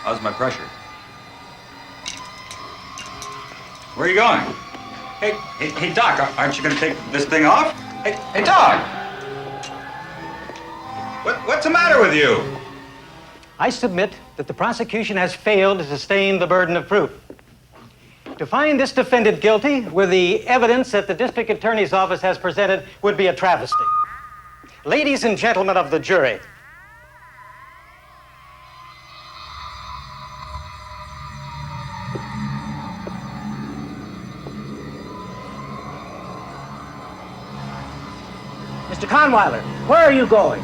How's my pressure? Where are you going? Hey, Doc, aren't you going to take this thing off? Hey, Doc! What's the matter with you? I submit that the prosecution has failed to sustain the burden of proof. To find this defendant guilty with the evidence that the district attorney's office has presented would be a travesty. Ladies and gentlemen of the jury, Mr. Conweiler, where are you going?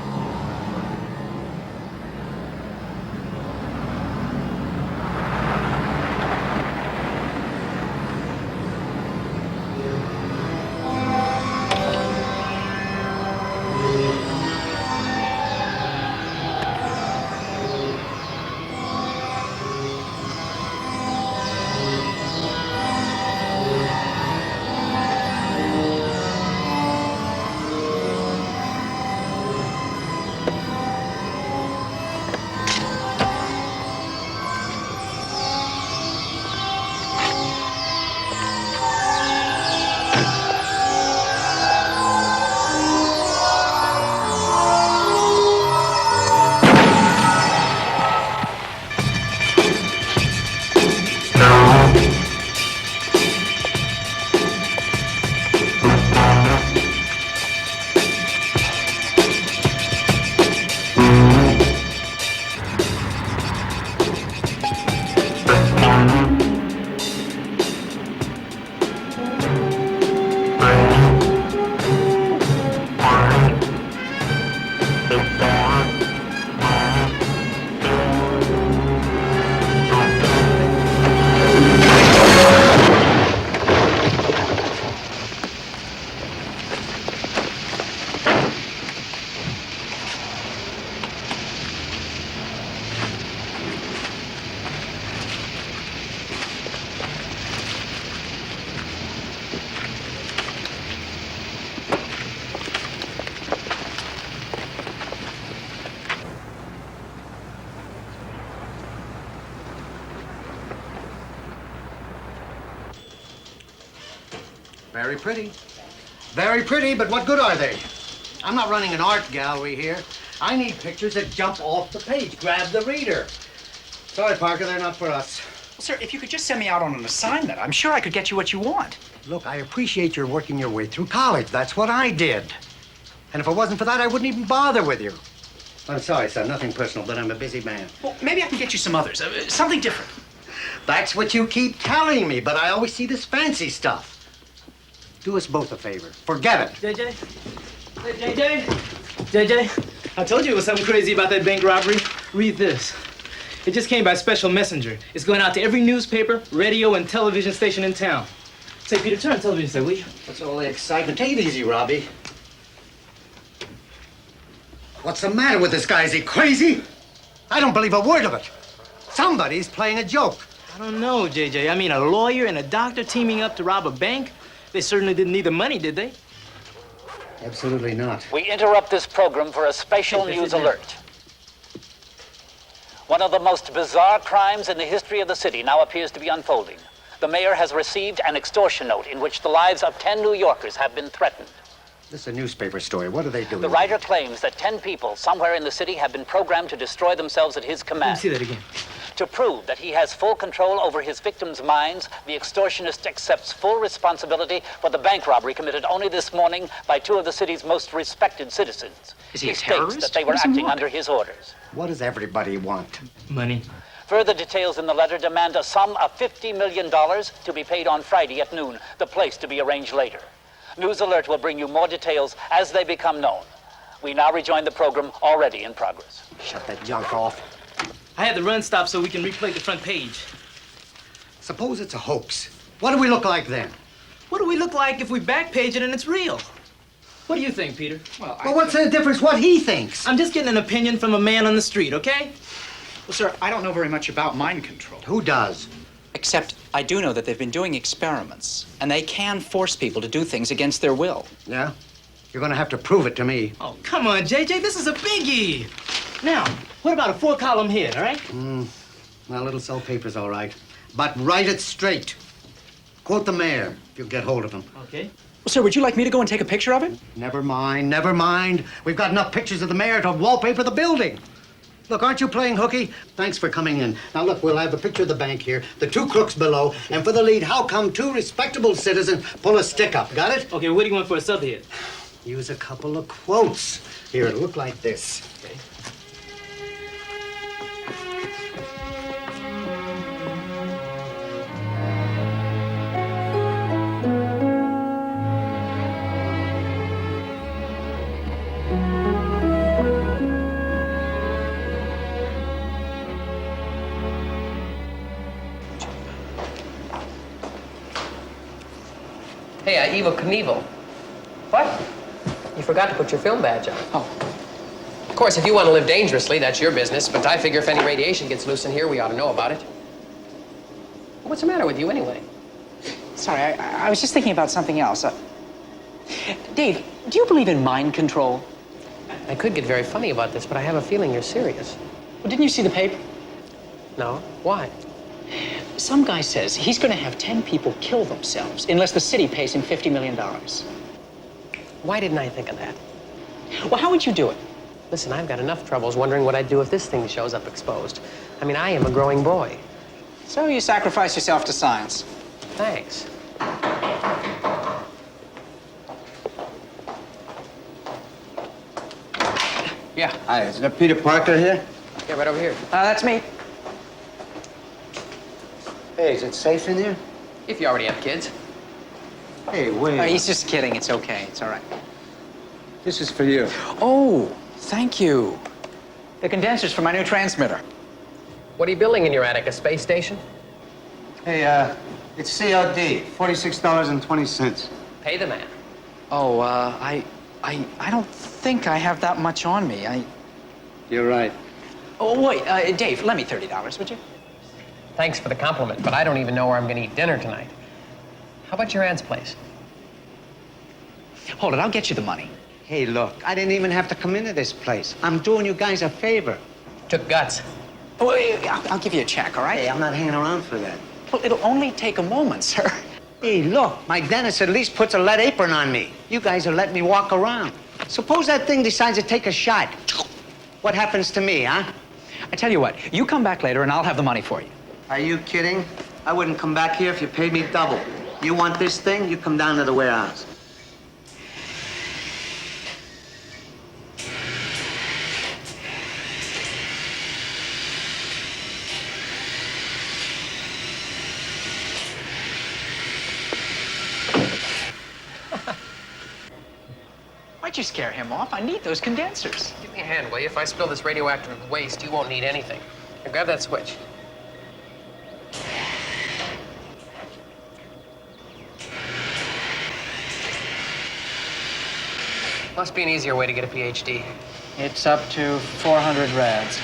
Very pretty. Very pretty, but what good are they? I'm not running an art gallery here. I need pictures that jump off the page, grab the reader. Sorry, Parker, they're not for us. Well, sir, if you could just send me out on an assignment, I'm sure I could get you what you want. Look, I appreciate your working your way through college. That's what I did. And if it wasn't for that, I wouldn't even bother with you. I'm sorry, son, nothing personal, but I'm a busy man. Well, maybe I can get you some others, something different. That's what you keep telling me, but I always see this fancy stuff. Do us both a favor. Forget it. JJ, I told you it was something crazy about that bank robbery. Read this. It just came by special messenger. It's going out to every newspaper, radio, and television station in town. Say, Peter, turn the television set, will you? What's all the excitement? Take it easy, Robbie. What's the matter with this guy? Is he crazy? I don't believe a word of it. Somebody's playing a joke. I don't know, JJ. I mean, a lawyer and a doctor teaming up to rob a bank? They certainly didn't need the money, did they? Absolutely not. We interrupt this program for a special news alert. One of the most bizarre crimes in the history of the city now appears to be unfolding. The mayor has received an extortion note in which the lives of 10 New Yorkers have been threatened. This is a newspaper story. What are they doing? The writer claims that 10 people somewhere in the city have been programmed to destroy themselves at his command. Let me see that again. To prove that he has full control over his victims' minds, the extortionist accepts full responsibility for the bank robbery committed only this morning by 2 of the city's most respected citizens. Is he a states terrorist? that they were What does he acting want? under his orders. What does everybody want? Money. Further details in the letter demand a sum of $50 million to be paid on Friday at noon, the place to be arranged later. News Alert will bring you more details as they become known. We now rejoin the program already in progress. Shut that junk off. I had the run stop so we can replay the front page. Suppose it's a hoax. What do we look like then? What do we look like if we backpage it and it's real? What do you think, Peter? Well, Well, what's the difference what he thinks? I'm just getting an opinion from a man on the street, okay? Well, sir, I don't know very much about mind control. Who does? Except I do know that they've been doing experiments, and they can force people to do things against their will. Yeah? You're gonna have to prove it to me. Oh, come on, JJ, this is a biggie. Now, what about a 4-column hit, all right? Well, it'll sell papers, all right. But write it straight. Quote the mayor, if you get hold of him. Okay. Well, sir, would you like me to go and take a picture of it? Never mind, never mind. We've got enough pictures of the mayor to wallpaper the building. Look, aren't you playing hooky? Thanks for coming in. Now, look, we'll have a picture of the bank here, the 2 crooks below, and for the lead, how come 2 respectable citizens pull a stick up? Got it? Okay, what do you want for a sub hit? Use a couple of quotes. Here, it'll look like this. Okay. Hey, Evel Knievel. What? You forgot to put your film badge on. Oh. Of course, if you want to live dangerously, that's your business, but I figure if any radiation gets loose in here, we ought to know about it. What's the matter with you, anyway? Sorry, I was just thinking about something else. Dave, do you believe in mind control? I could get very funny about this, but I have a feeling you're serious. Well, didn't you see the paper? No? Why? Some guy says he's going to have 10 people kill themselves unless the city pays him $50 million. Why didn't I think of that? Well, how would you do it? Listen, I've got enough troubles wondering what I'd do if this thing shows up exposed. I mean, I am a growing boy. So you sacrifice yourself to science. Thanks. Yeah. Hi, is that Peter Parker here? Yeah, right over here. That's me. Hey, is it safe in here? If you already have kids. Hey, wait. He's just kidding. It's okay. It's all right. This is for you. Oh, thank you. The condenser's for my new transmitter. What are you building in your attic, a space station? Hey, it's COD, $46.20. Pay the man. Oh, I don't think I have that much on me. You're right. Oh, wait, Dave, lend me $30, would you? Thanks for the compliment, but I don't even know where I'm going to eat dinner tonight. How about your aunt's place? Hold it, I'll get you the money. Hey, look, I didn't even have to come into this place. I'm doing you guys a favor. Took guts. Oh, wait, I'll give you a check, all right? Hey, I'm not hanging around for that. Well, it'll only take a moment, sir. Hey, look, my dentist at least puts a lead apron on me. You guys are letting me walk around. Suppose that thing decides to take a shot. What happens to me, huh? I tell you what, you come back later and I'll have the money for you. Are you kidding? I wouldn't come back here if you paid me double. You want this thing, you come down to the warehouse. Why'd you scare him off? I need those condensers. Give me a hand, will you? If I spill this radioactive waste, you won't need anything. Here, grab that switch. Must be an easier way to get a PhD. It's up to 400 rads.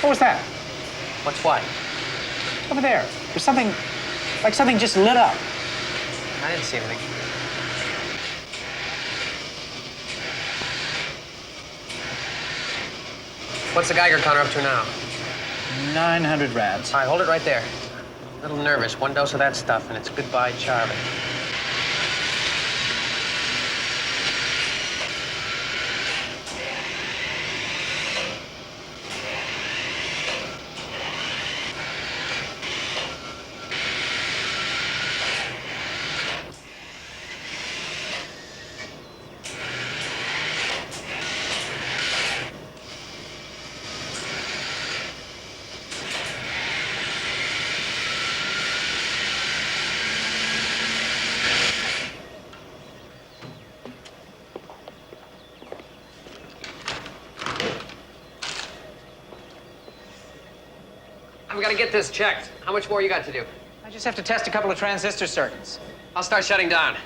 What was that? What's what? Over there. There's something, like something just lit up. I didn't see anything. What's the Geiger counter up to now? 900 rads. All right, hold it right there. A little nervous. One dose of that stuff, and it's goodbye, Charlie. I've got to get this checked. How much more you got to do? I just have to test a couple of transistor circuits. I'll start shutting down.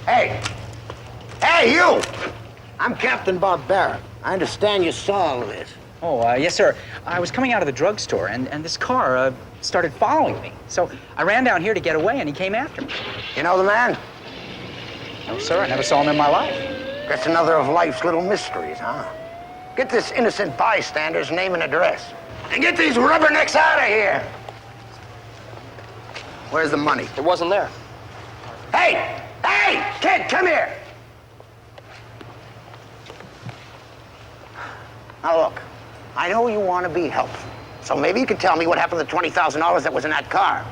Hey! Hey, you! I'm Captain Bob Barrett. I understand you saw all of this. Oh, yes, sir. I was coming out of the drugstore, and this car started following me. So I ran down here to get away, and he came after me. You know the man? No, sir. I never saw him in my life. That's another of life's little mysteries, huh? Get this innocent bystander's name and address. And get these rubbernecks out of here! Where's the money? It wasn't there. Hey! Hey! Kid, come here! Now look, I know you want to be helpful, so maybe you can tell me what happened to the $20,000 that was in that car.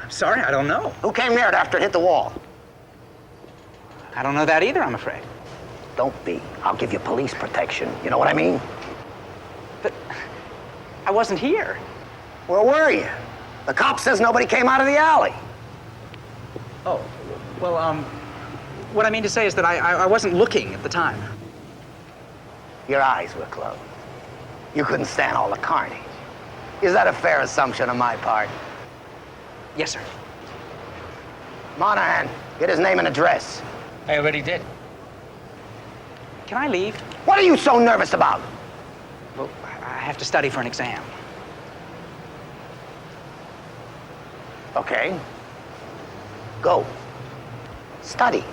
I'm sorry, I don't know. Who came near it after it hit the wall? I don't know that either, I'm afraid. Don't be. I'll give you police protection. You know what I mean? But I wasn't here. Where were you? The cop says nobody came out of the alley. Oh, well, what I mean to say is that I wasn't looking at the time. Your eyes were closed. You couldn't stand all the carnage. Is that a fair assumption on my part? Yes, sir. Monahan, get his name and address. I already did. Can I leave? What are you so nervous about? Well, I have to study for an exam. Okay. Go. Study.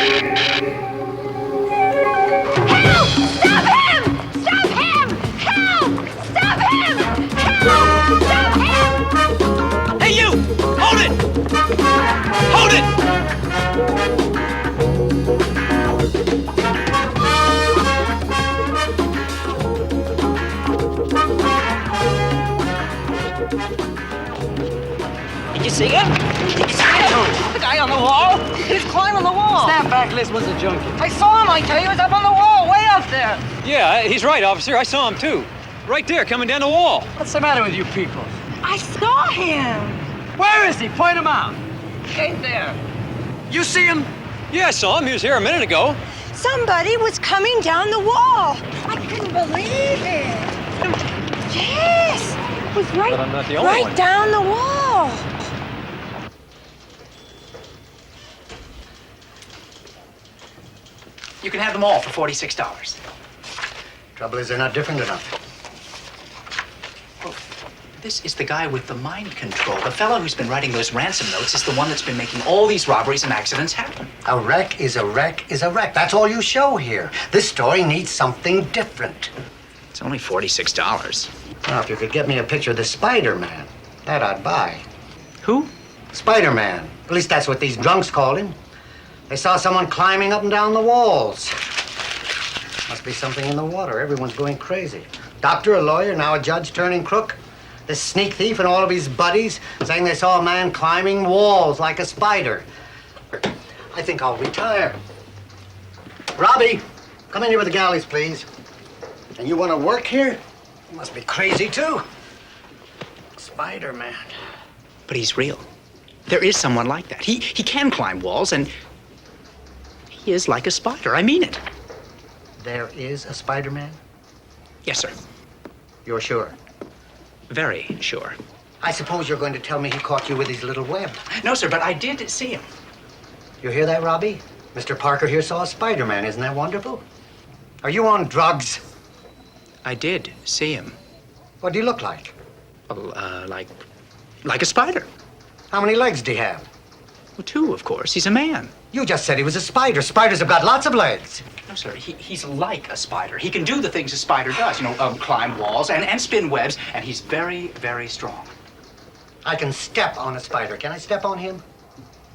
Stop him! Stop him! Help! Stop him! Help! Stop him! Hey, you! Hold it! Hold it! Did you see him? Did you see him? The guy on the wall? He's climbing the wall. Stand back, Liz was a junkie. I saw him, I tell you. He was up on the wall, way up there. Yeah, he's right, officer. I saw him, too. Right there, coming down the wall. What's the matter with you people? I saw him. Where is he? Point him out. He ain't there. You see him? Yeah, I saw him. He was here a minute ago. Somebody was coming down the wall. I couldn't believe it. Yes, it was right, But I'm not the only right one. down the wall. You can have them all for $46. Trouble is, they're not different enough. This is the guy with the mind control. The fellow who's been writing those ransom notes is the one that's been making all these robberies and accidents happen. A wreck is a wreck is a wreck. That's all you show here. This story needs something different. It's only $46. Now, if you could get me a picture of the Spiderman, that I'd buy. Who? Spiderman. At least that's what these drunks called him. They saw someone climbing up and down the walls. Must be something in the water. Everyone's going crazy. Doctor, a lawyer, now a judge turning crook. This sneak thief and all of his buddies saying they saw a man climbing walls like a spider. I think I'll retire. Robbie, come in here with the galleys, please. And you want to work here? You must be crazy, too. Spider-Man. But he's real. There is someone like that. He can climb walls, and he is like a spider. I mean it. There is a Spider-Man? Yes, sir. You're sure? Very sure. I suppose you're going to tell me he caught you with his little web. No, sir, but I did see him. You hear that, Robbie? Mr. Parker here saw a Spider-Man. Isn't that wonderful? Are you on drugs? I did see him. What do you look like? Well, like a spider. How many legs do you have? Well, 2, of course. He's a man. You just said he was a spider. Spiders have got lots of legs. No, sir, he's like a spider. He can do the things a spider does, climb walls and spin webs, and he's very, very strong. I can step on a spider. Can I step on him?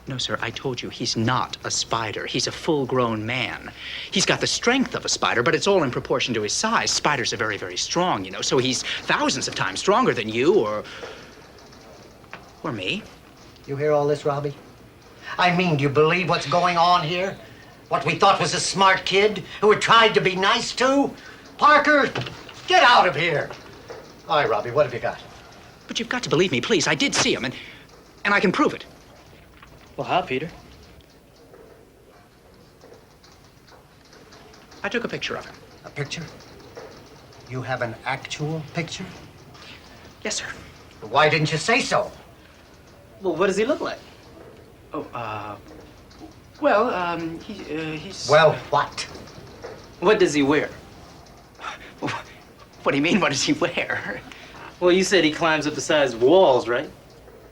No, sir, I told you he's not a spider. He's a full-grown man. He's got the strength of a spider, but it's all in proportion to his size. Spiders are very, very strong, so he's thousands of times stronger than you or me. You hear all this, Robbie? I mean, do you believe what's going on here? What we thought was a smart kid who had tried to be nice to? Parker, get out of here. All right, Robbie, what have you got? But you've got to believe me, please. I did see him, and I can prove it. Well, how, Peter? I took a picture of him. A picture? You have an actual picture? Yes, sir. Why didn't you say so? Well, what does he look like? He's... Well, what? What does he wear? What do you mean, what does he wear? Well, you said he climbs up the sides of walls, right?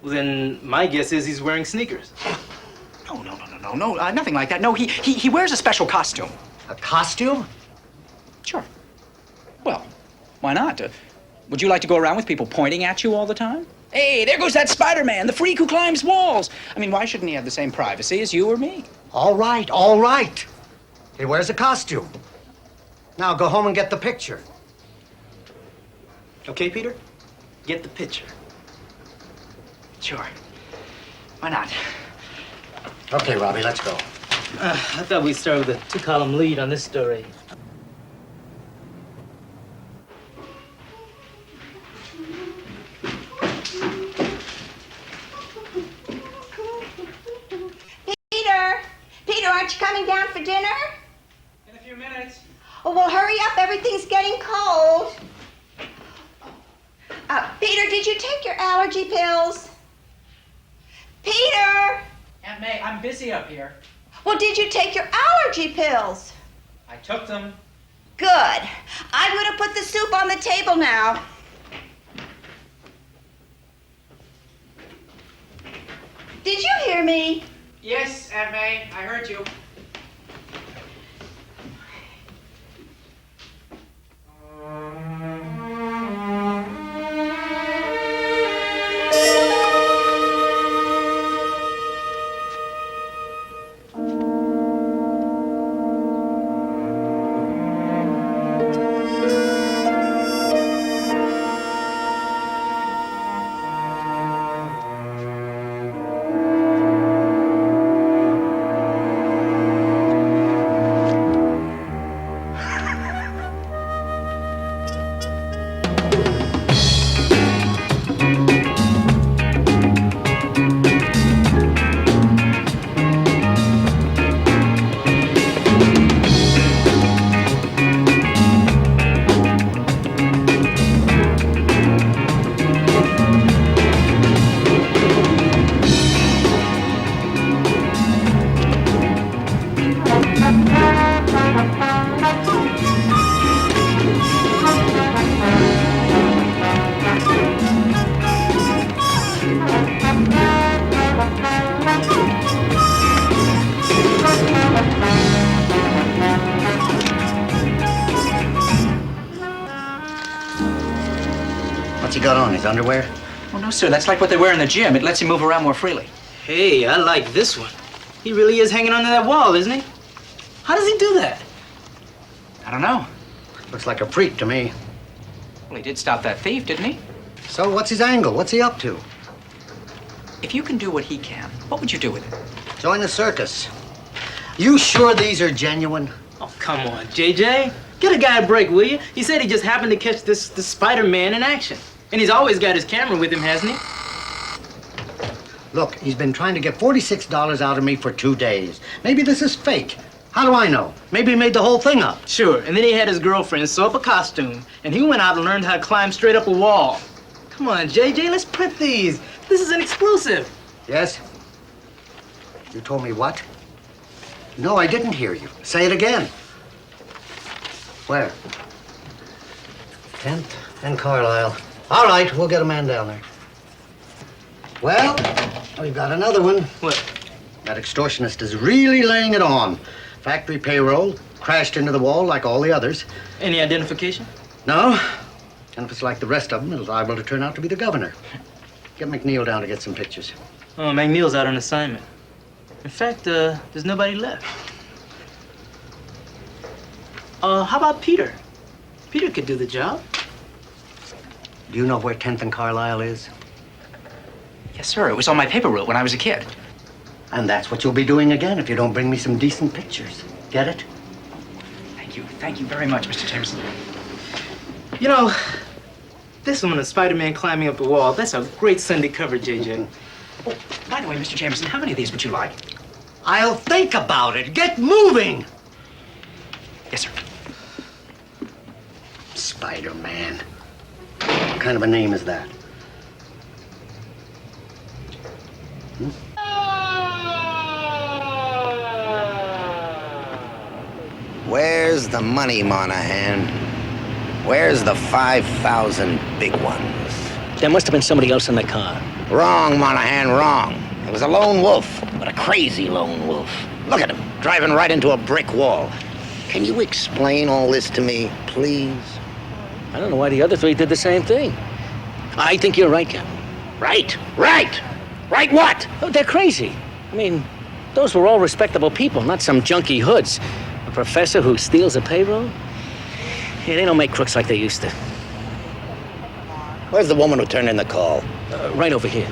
Well, then my guess is he's wearing sneakers. No, nothing like that. No, he wears a special costume. A costume? Sure. Well, why not? Would you like to go around with people pointing at you all the time? Hey, there goes that Spider-Man, the freak who climbs walls. I mean, why shouldn't he have the same privacy as you or me? All right, all right. He wears a costume. Now go home and get the picture. Okay, Peter? Get the picture. Sure. Why not? Okay, Robbie, let's go. I thought we'd start with a 2-column lead on this story. Peter, aren't you coming down for dinner? In a few minutes. Oh, well, hurry up. Everything's getting cold. Peter, did you take your allergy pills? Peter! Aunt May, I'm busy up here. Well, did you take your allergy pills? I took them. Good. I'm going to put the soup on the table now. Did you hear me? Yes, Aunt May, I heard you. What's he got on, his underwear? Oh, no, sir. That's like what they wear in the gym. It lets him move around more freely. Hey, I like this one. He really is hanging onto that wall, isn't he? How does he do that? I don't know. Looks like a freak to me. Well, he did stop that thief, didn't he? So what's his angle? What's he up to? If you can do what he can, what would you do with it? Join the circus. You sure these are genuine? Oh, come on, JJ. Get a guy a break, will you? He said he just happened to catch this Spider-Man in action. And he's always got his camera with him, hasn't he? Look, he's been trying to get $46 out of me for 2 days. Maybe this is fake. How do I know? Maybe he made the whole thing up. Sure, and then he had his girlfriend sew up a costume, and he went out and learned how to climb straight up a wall. Come on, JJ, let's print these. This is an exclusive. Yes? You told me what? No, I didn't hear you. Say it again. Where? 10th and Carlisle. All right, we'll get a man down there. Well, we've got another one. What? That extortionist is really laying it on. Factory payroll, crashed into the wall like all the others. Any identification? No. And if it's like the rest of them, it's liable to turn out to be the governor. Get McNeil down to get some pictures. Oh, McNeil's out on assignment. In fact, there's nobody left. How about Peter? Peter could do the job. Do you know where 10th and Carlisle is? Yes, sir. It was on my paper route when I was a kid. And that's what you'll be doing again if you don't bring me some decent pictures. Get it? Thank you. Thank you very much, Mr. Jameson. You know, this one of Spider-Man climbing up the wall, that's a great Sunday cover, JJ. Oh, by the way, Mr. Jameson, how many of these would you like? I'll think about it. Get moving! Yes, sir. Spider-Man. What kind of a name is that? Where's the money, Monahan? Where's the 5,000 big ones? There must have been somebody else in the car. Wrong, Monahan, wrong. It was a lone wolf, but a crazy lone wolf. Look at him, driving right into a brick wall. Can you explain all this to me, please? I don't know why the other three did the same thing. I think you're right, Captain. Right, right. Right what? Oh, they're crazy. I mean, those were all respectable people, not some junky hoods. A professor who steals a payroll? Yeah, they don't make crooks like they used to. Where's the woman who turned in the call? Right over here.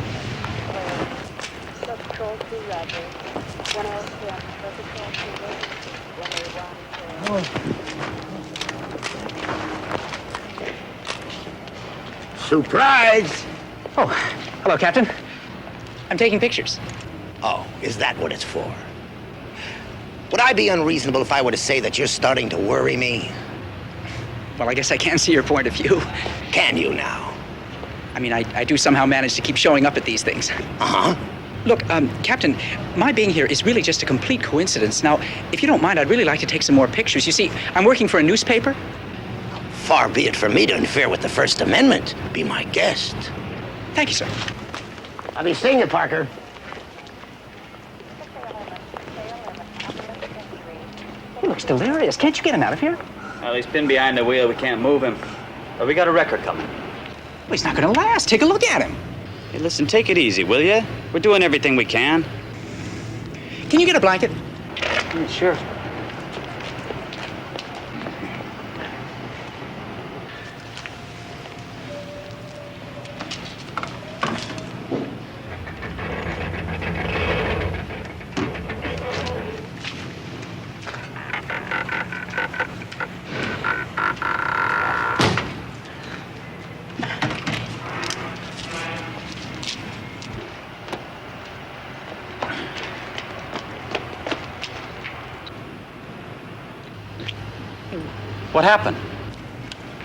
Surprise! Oh, hello, Captain. I'm taking pictures. Oh, is that what it's for? Would I be unreasonable if I were to say that you're starting to worry me? Well, I guess I can see your point of view. Can you now? I mean, I do somehow manage to keep showing up at these things. Uh-huh. Look, Captain, my being here is really just a complete coincidence. Now, if you don't mind, I'd really like to take some more pictures. You see, I'm working for a newspaper. Far be it from me to interfere with the First Amendment. Be my guest. Thank you, sir. I'll be seeing you, Parker. He looks delirious. Can't you get him out of here? Well, he's pinned behind the wheel. We can't move him. But we got a record coming. Well, he's not going to last. Take a look at him. Hey, listen, take it easy, will you? We're doing everything we can. Can you get a blanket? Sure. What happened?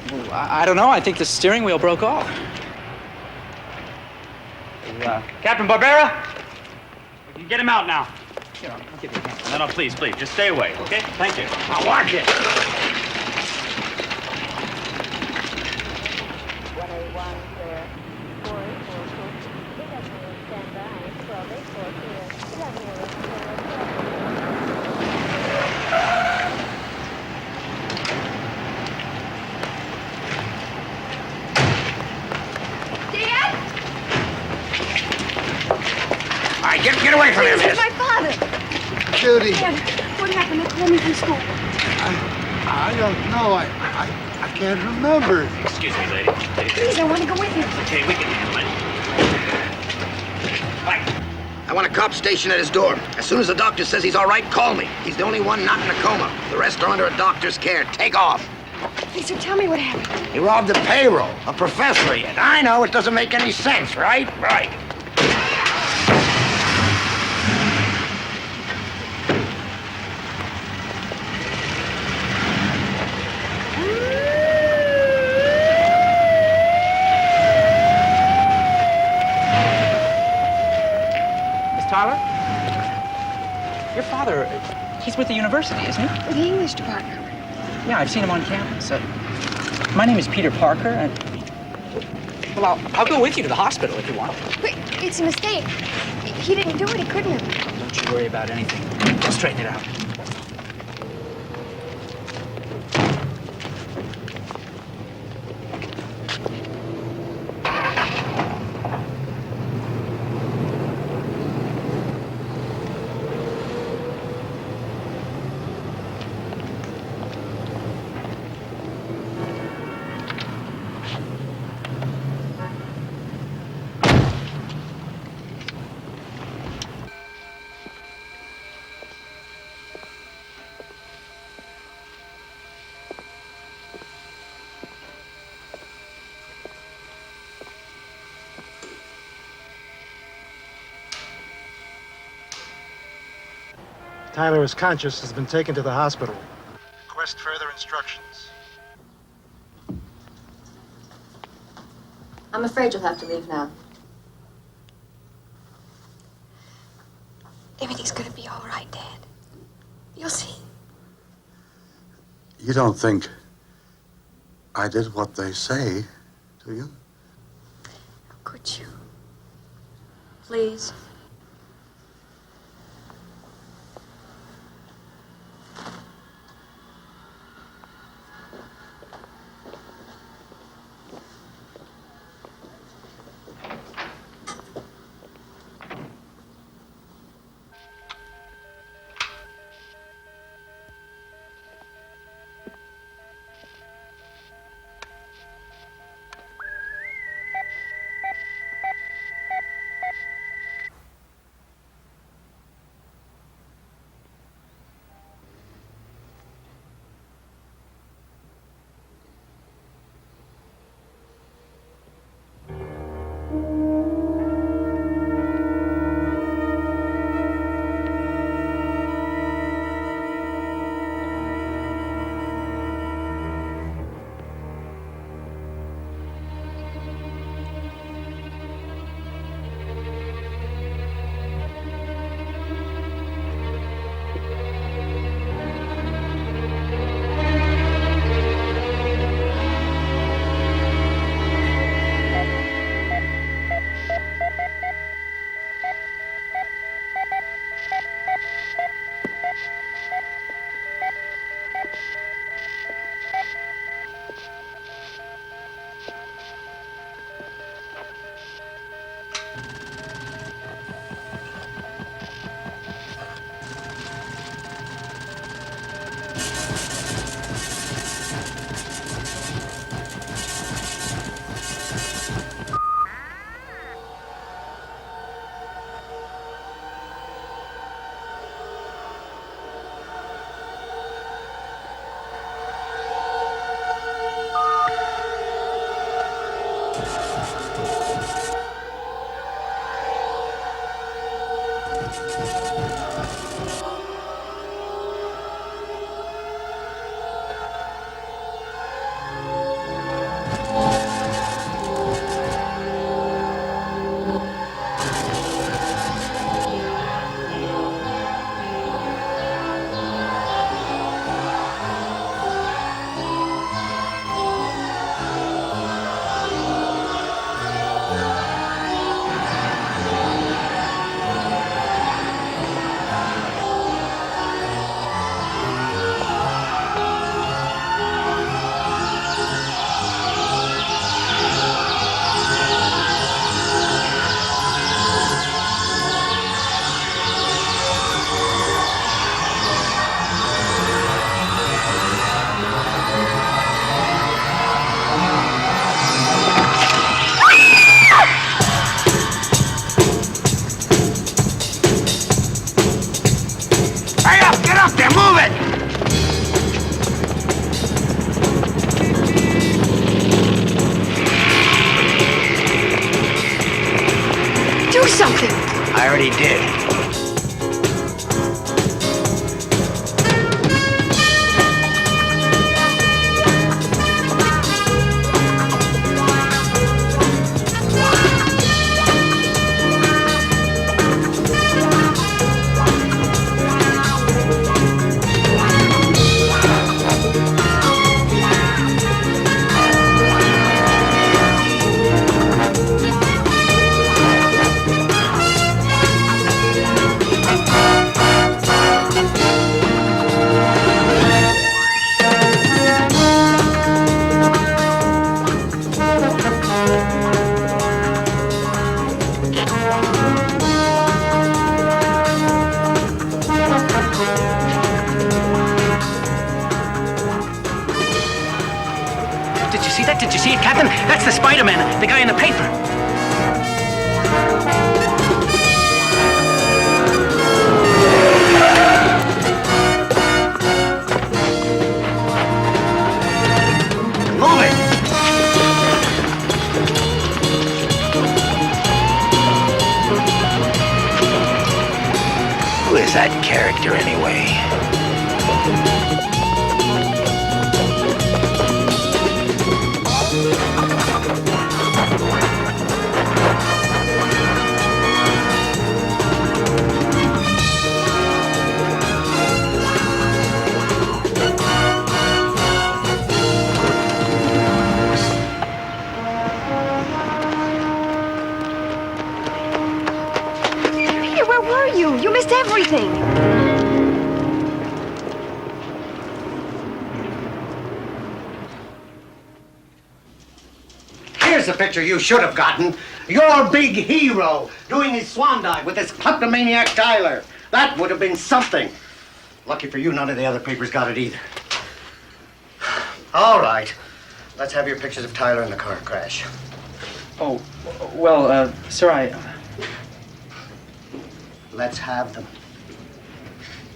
Well, I don't know. I think the steering wheel broke off. Captain Barbera? We can get him out now. Here, I'll give you a hand. No, please, just stay away, okay? Thank you. Now watch it. Dad, what happened? They called me from school. I don't know. I can't remember. Excuse me, lady. Please, I want to go with you. Okay, we can handle it. I want a cop stationed at his door. As soon as the doctor says he's all right, call me. He's the only one not in a coma. The rest are under a doctor's care. Take off. Please, so tell me what happened. He robbed the payroll. A professor yet. I know, it doesn't make any sense, right? Right. Tyler? Your father, he's with the university, isn't he? The English department. Yeah, I've seen him on campus. My name is Peter Parker, and... Well, I'll go with you to the hospital if you want. Wait, it's a mistake. He didn't do it. He couldn't have. Don't you worry about anything. I'll straighten it out. Tyler is conscious, has been taken to the hospital. Request further instructions. I'm afraid you'll have to leave now. Everything's gonna be all right, Dad. You'll see. You don't think I did what they say, do you? Could you? Please. out there! Move it! Do something! I already did. Did you see that? Did you see it, Captain? That's the Spiderman, the guy in the paper. Move it! Who is that character, anyway? Hey, where were you? You missed everything. Here's the picture you should have gotten. Your big hero doing his swan dive with this kleptomaniac Tyler. That would have been something. Lucky for you, none of the other papers got it either. All right. Let's have your pictures of Tyler in the car crash. Oh, well, sir, Let's have them.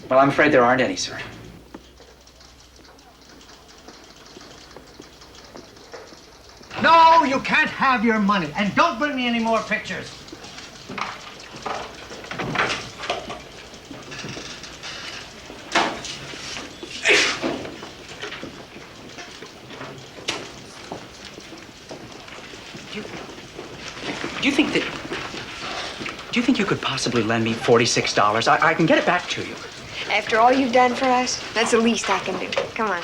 Well, I'm afraid there aren't any, sir. No, you can't have your money. And don't bring me any more pictures. Do you think you could possibly lend me $46? I can get it back to you. After all you've done for us, that's the least I can do. Come on.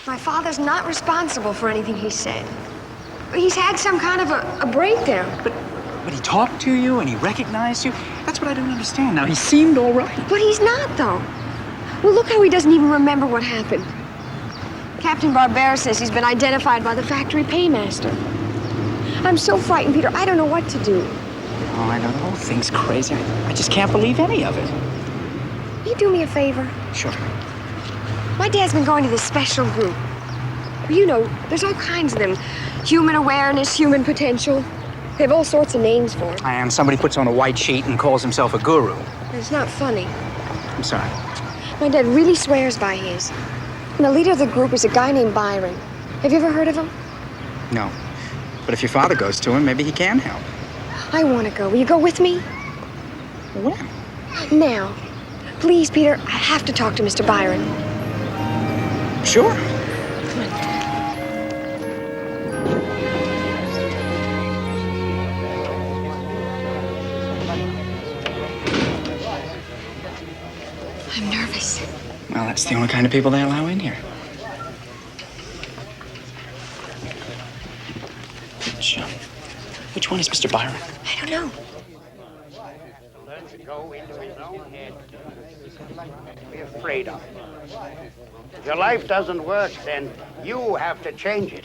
My father's not responsible for anything he said. He's had some kind of a breakdown. But he talked to you and he recognized you. That's what I don't understand. Now, he seemed all right. But he's not, though. Well, look how he doesn't even remember what happened. Captain Barbera says he's been identified by the factory paymaster. I'm so frightened, Peter. I don't know what to do. Oh, I know. The whole thing's crazy. I just can't believe any of it. Will you do me a favor? Sure. My dad's been going to this special group. You know, there's all kinds of them. Human awareness, human potential. They have all sorts of names for it. And somebody puts on a white sheet and calls himself a guru. It's not funny. I'm sorry. My dad really swears by his. And the leader of the group is a guy named Byron. Have you ever heard of him? No. But if your father goes to him, maybe he can help. I want to go. Will you go with me? When? Now. Please, Peter, I have to talk to Mr. Byron. Sure. I'm nervous. Well, that's the only kind of people they allow in here. Which one is Mr. Byron? I don't know. Learn to go into his own head. Be afraid of it. If your life doesn't work, then you have to change it.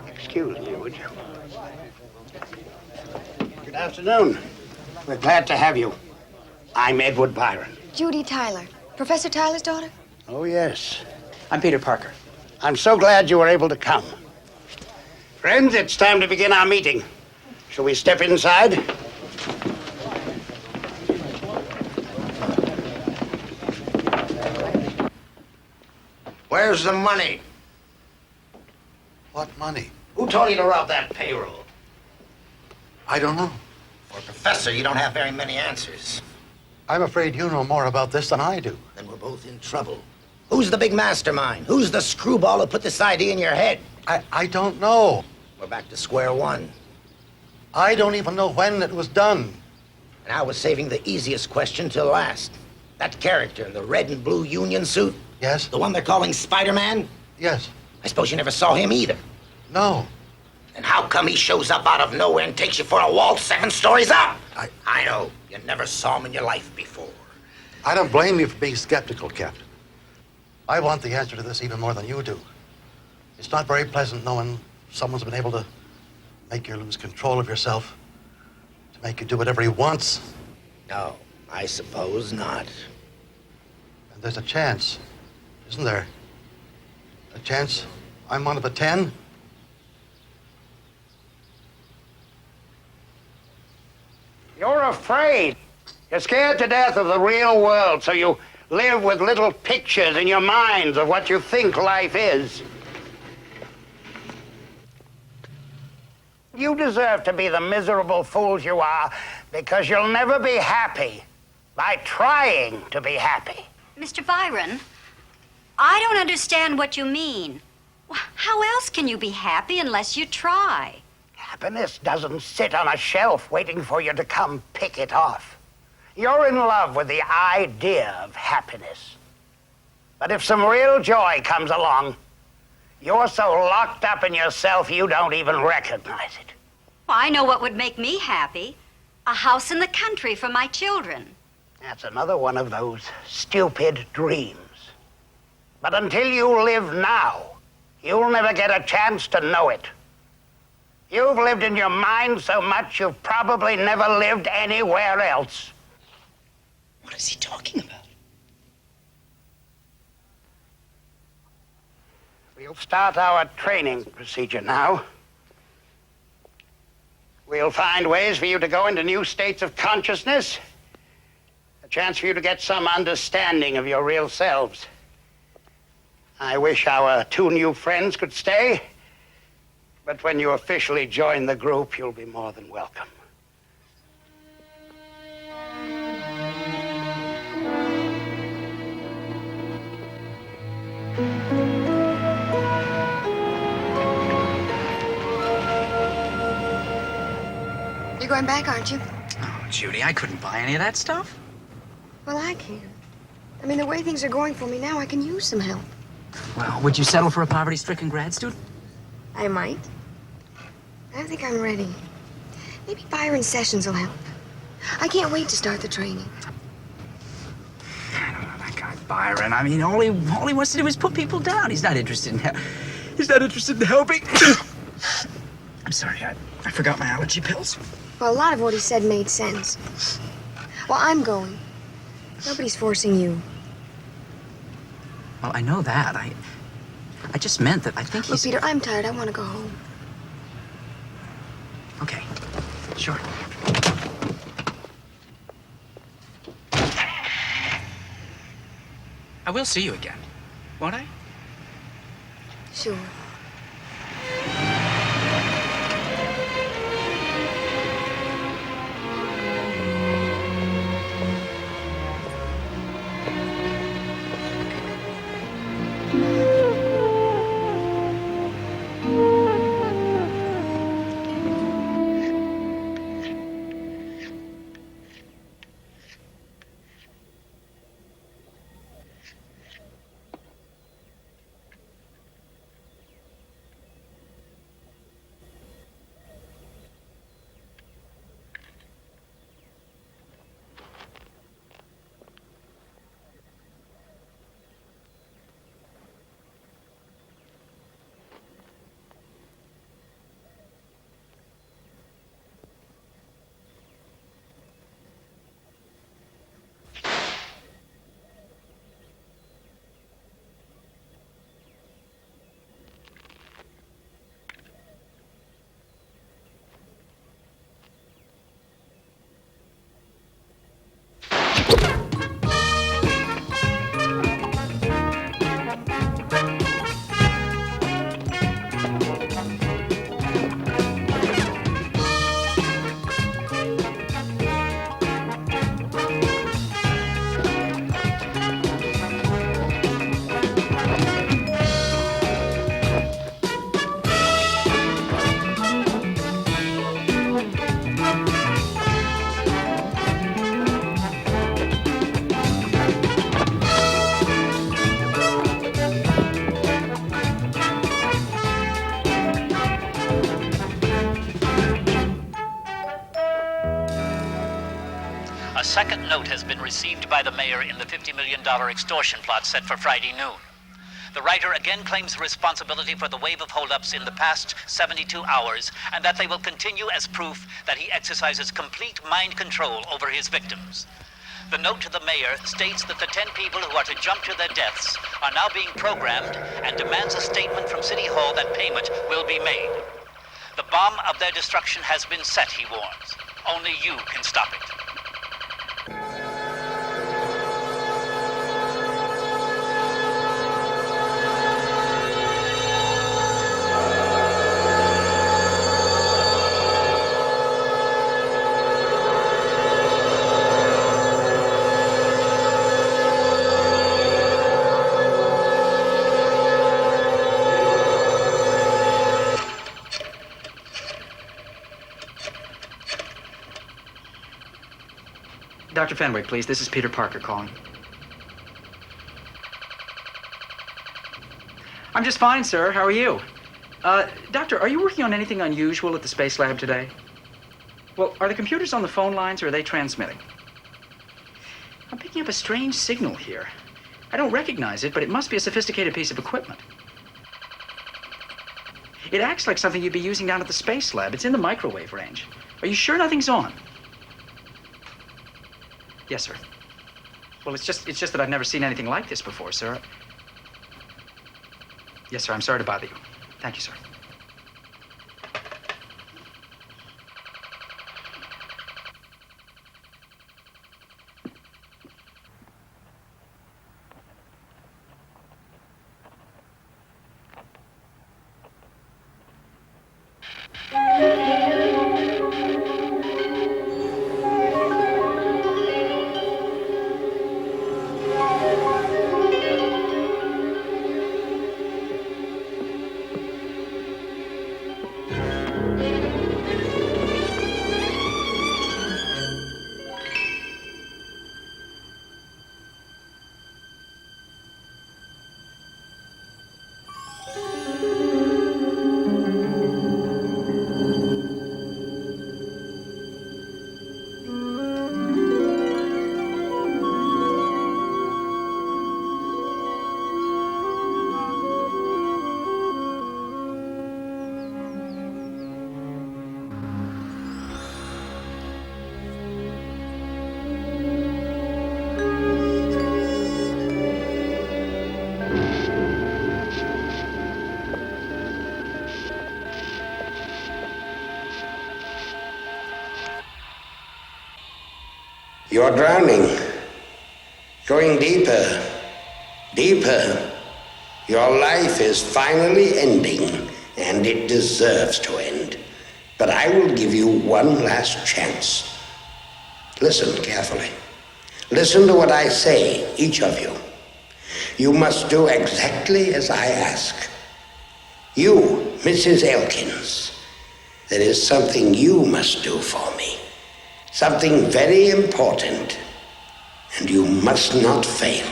Excuse me, would you? Good afternoon. We're glad to have you. I'm Edward Byron. Judy Tyler. Professor Tyler's daughter? Oh, yes. I'm Peter Parker. I'm so glad you were able to come. Friends, it's time to begin our meeting. Shall we step inside? Where's the money? What money? Who told you to rob that payroll? I don't know. For a professor, you don't have very many answers. I'm afraid you know more about this than I do. Then we're both in trouble. Who's the big mastermind? Who's the screwball who put this idea in your head? I don't know. We're back to square one. I don't even know when it was done. And I was saving the easiest question till last. That character in the red and blue union suit? Yes? The one they're calling Spiderman? Yes. I suppose you never saw him either. No. And how come he shows up out of nowhere and takes you for a waltz 7 stories up? I know. You never saw him in your life before. I don't blame you for being skeptical, Captain. I want the answer to this even more than you do. It's not very pleasant knowing someone's been able to make you lose control of yourself, to make you do whatever he wants. No, I suppose not. And there's a chance, isn't there? A chance I'm one of the 10? You're afraid. You're scared to death of the real world, so you live with little pictures in your minds of what you think life is. You deserve to be the miserable fools you are because you'll never be happy by trying to be happy. Mr. Byron, I don't understand what you mean. How else can you be happy unless you try? Happiness doesn't sit on a shelf waiting for you to come pick it off. You're in love with the idea of happiness. But if some real joy comes along, you're so locked up in yourself you don't even recognize it. Well, I know what would make me happy. A house in the country for my children. That's another one of those stupid dreams. But until you live now, you'll never get a chance to know it. You've lived in your mind so much you've probably never lived anywhere else. What is he talking about? We'll start our training procedure now. We'll find ways for you to go into new states of consciousness. A chance for you to get some understanding of your real selves. I wish our 2 new friends could stay. But when you officially join the group, you'll be more than welcome. You're going back, aren't you? Oh, Judy, I couldn't buy any of that stuff. Well, I can. I mean, the way things are going for me now, I can use some help. Well, would you settle for a poverty-stricken grad student? I might. I think I'm ready. Maybe Byron Sessions will help. I can't wait to start the training. I don't know that guy Byron. I mean, all he wants to do is put people down. He's not interested in helping. I'm sorry, I forgot my allergy pills. Well, a lot of what he said made sense. Well, I'm going. Nobody's forcing you. Well, I know that. I just meant that I think he's... Look, Peter, I'm tired. I want to go home. Okay, sure. I will see you again, won't I? Sure. second note has been received by the mayor in the $50 million extortion plot set for Friday noon. The writer again claims responsibility for the wave of holdups in the past 72 hours, and that they will continue as proof that he exercises complete mind control over his victims. The note to the mayor states that the 10 people who are to jump to their deaths are now being programmed and demands a statement from City Hall that payment will be made. The bomb of their destruction has been set, he warns. Only you can stop it. Dr. Fenwick, please. This is Peter Parker calling. I'm just fine, sir. How are you? Doctor, are you working on anything unusual at the space lab today? Well, are the computers on the phone lines or are they transmitting? I'm picking up a strange signal here. I don't recognize it, but it must be a sophisticated piece of equipment. It acts like something you'd be using down at the space lab. It's in the microwave range. Are you sure nothing's on? Yes, sir. Well, it's just that I've never seen anything like this before, sir. Yes, sir. I'm sorry to bother you. Thank you, sir. You're drowning. Going deeper, deeper. Your life is finally ending, and it deserves to end. But I will give you one last chance. Listen carefully. Listen to what I say, each of you. You must do exactly as I ask. You, Mrs. Elkins, there is something you must do for me. Something very important, and you must not fail.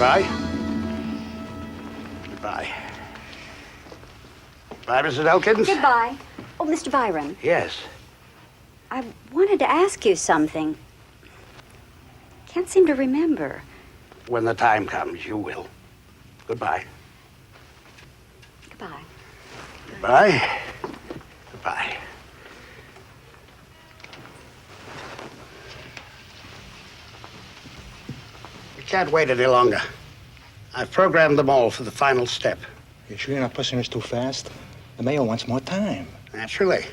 Goodbye. Goodbye. Goodbye, Mrs. Elkins. Goodbye. Oh, Mr. Byron, Yes. I wanted to ask you something. Can't seem to remember. When the time comes, you will. Goodbye. Goodbye. Goodbye. Goodbye. We can't wait any longer. I've programmed them all for the final step. You sure you're not pushing us too fast? The mayor wants more time. Naturally.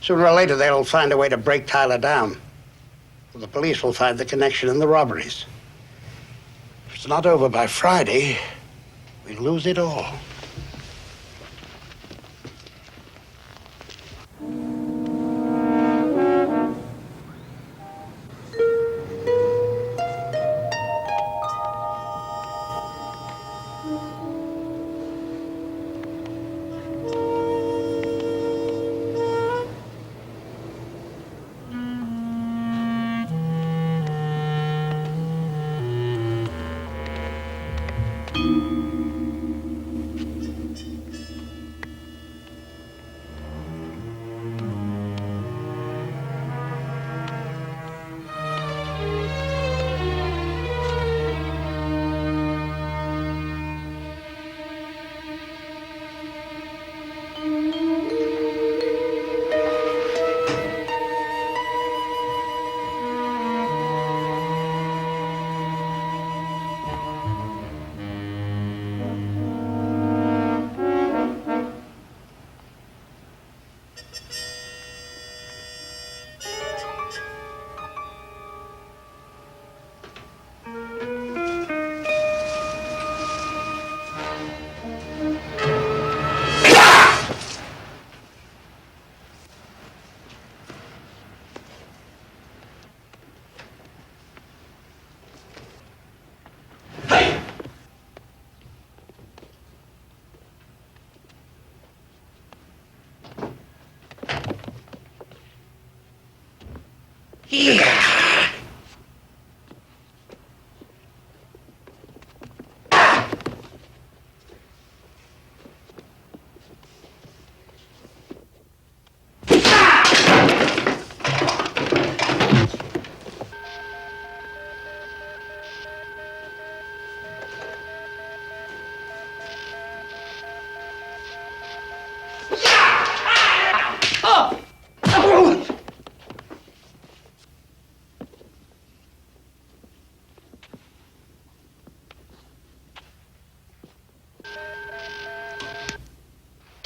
Sooner or later, they'll find a way to break Tyler down. The police will find the connection in the robberies. If it's not over by Friday, we'll lose it all.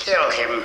Kill him.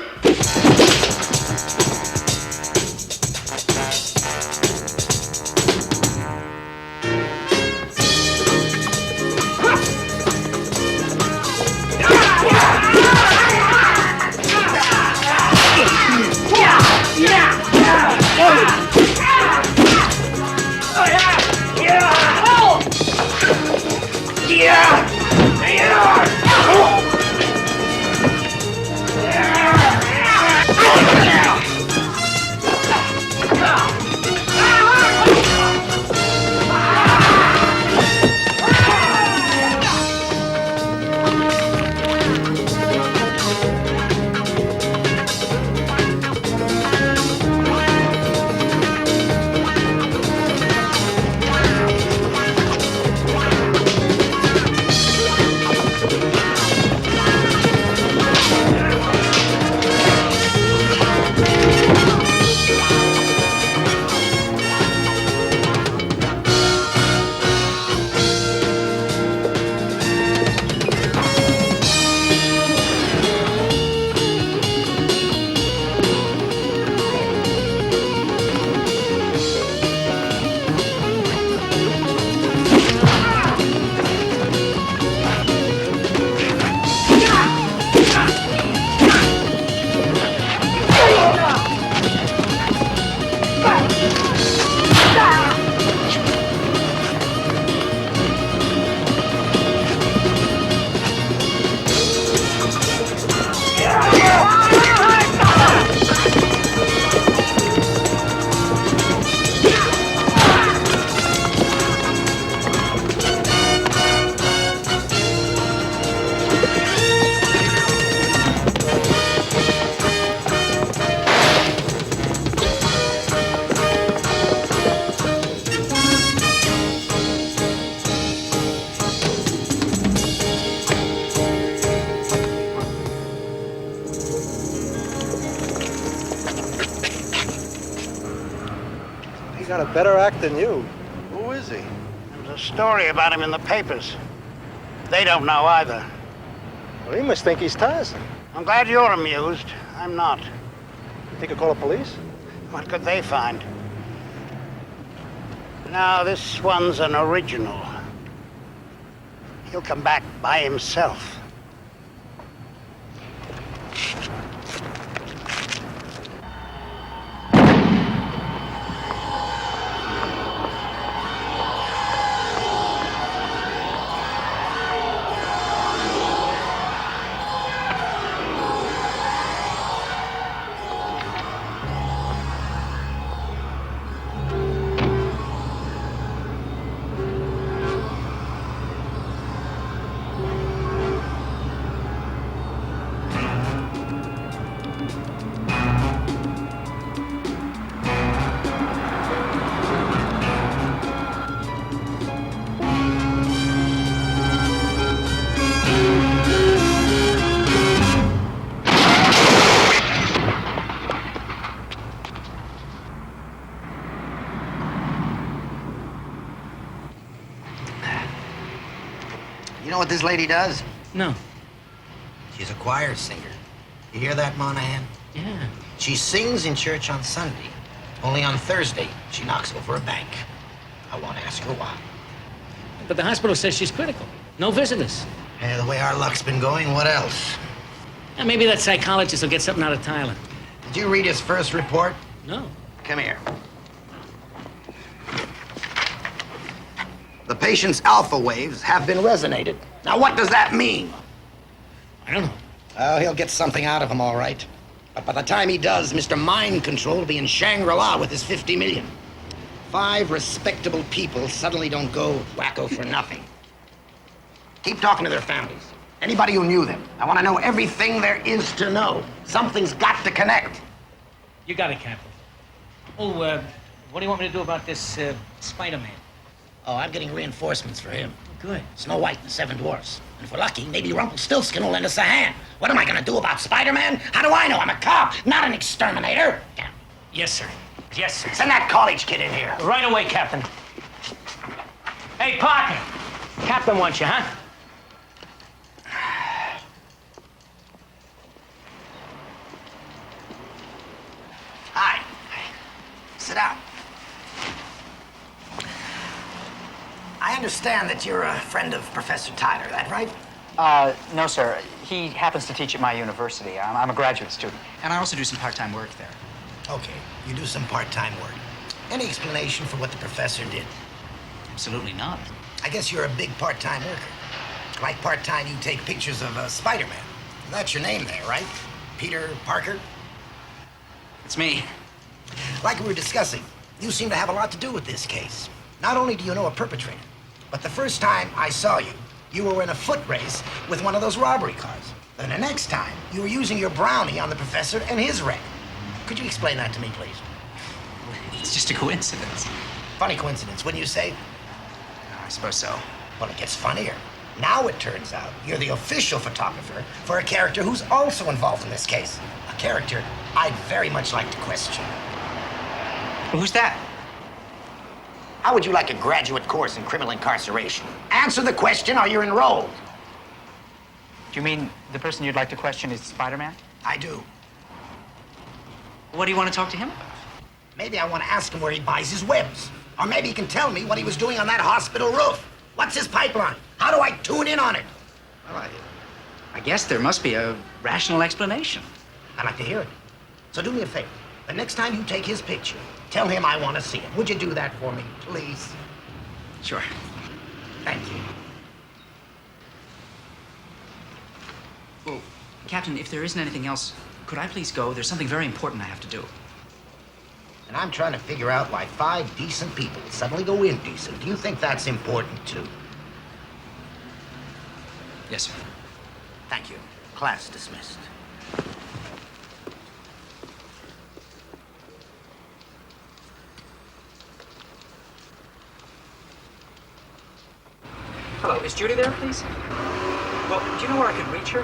got a better act than you. Who is he? There's a story about him in the papers. They don't know either. Well, he must think he's Tarzan. I'm glad you're amused. I'm not. You think he'll call the police? What could they find? Now, this one's an original. He'll come back by himself. You know what this lady does? No. She's a choir singer. You hear that, Monahan? Yeah. She sings in church on Sunday. Only on Thursday, she knocks over a bank. I want to ask her why. But the hospital says she's critical. No visitors. Yeah, the way our luck's been going, what else? And maybe that psychologist will get something out of Tyler. Did you read his first report? No. Come here. The patient's alpha waves have been resonated. Now, what does that mean? I don't know. Oh, he'll get something out of him, all right. But by the time he does, Mr. Mind Control will be in Shangri-La with his 50 million. 5 respectable people suddenly don't go wacko for nothing. Keep talking to their families. Anybody who knew them. I want to know everything there is to know. Something's got to connect. You got it, Captain. Oh, what do you want me to do about this Spiderman? Oh, I'm getting reinforcements for him. Good. Snow White and the 7 Dwarfs. And if we're lucky, maybe Rumpelstiltskin will lend us a hand. What am I going to do about Spider-Man? How do I know? I'm a cop, not an exterminator. Damn. Yes, sir. Yes, sir. Send that college kid in here. Right away, Captain. Hey, Parker. Captain wants you, huh? Hi. Sit down. I understand that you're a friend of Professor Tyler, that right? No, sir. He happens to teach at my university. I'm a graduate student. And I also do some part-time work there. Okay, you do some part-time work. Any explanation for what the professor did? Absolutely not. I guess you're a big part-time worker. Like part-time, you take pictures of Spider-Man. That's your name there, right? Peter Parker? It's me. Like we were discussing, you seem to have a lot to do with this case. Not only do you know a perpetrator, but the first time I saw you, you were in a foot race with one of those robbery cars. Then the next time, you were using your brownie on the professor and his wreck. Could you explain that to me, please? It's just a coincidence. Funny coincidence, wouldn't you say? I suppose so. Well, it gets funnier. Now it turns out you're the official photographer for a character who's also involved in this case. A character I'd very much like to question. Who's that? How would you like a graduate course in criminal incarceration? Answer the question or you're enrolled. Do you mean the person you'd like to question is Spider-Man? I do. What do you want to talk to him about? Maybe I want to ask him where he buys his webs. Or maybe he can tell me what he was doing on that hospital roof. What's his pipeline? How do I tune in on it? Well, I guess there must be a rational explanation. I'd like to hear it. So do me a favor. The next time you take his picture, tell him I want to see it. Would you do that for me, please? Sure. Thank you. Well, Captain, if there isn't anything else, could I please go? There's something very important I have to do. And I'm trying to figure out why 5 decent people suddenly go indecent. Do you think that's important, too? Yes, sir. Thank you. Class dismissed. Hello, is Judy there, please? Well, do you know where I could reach her?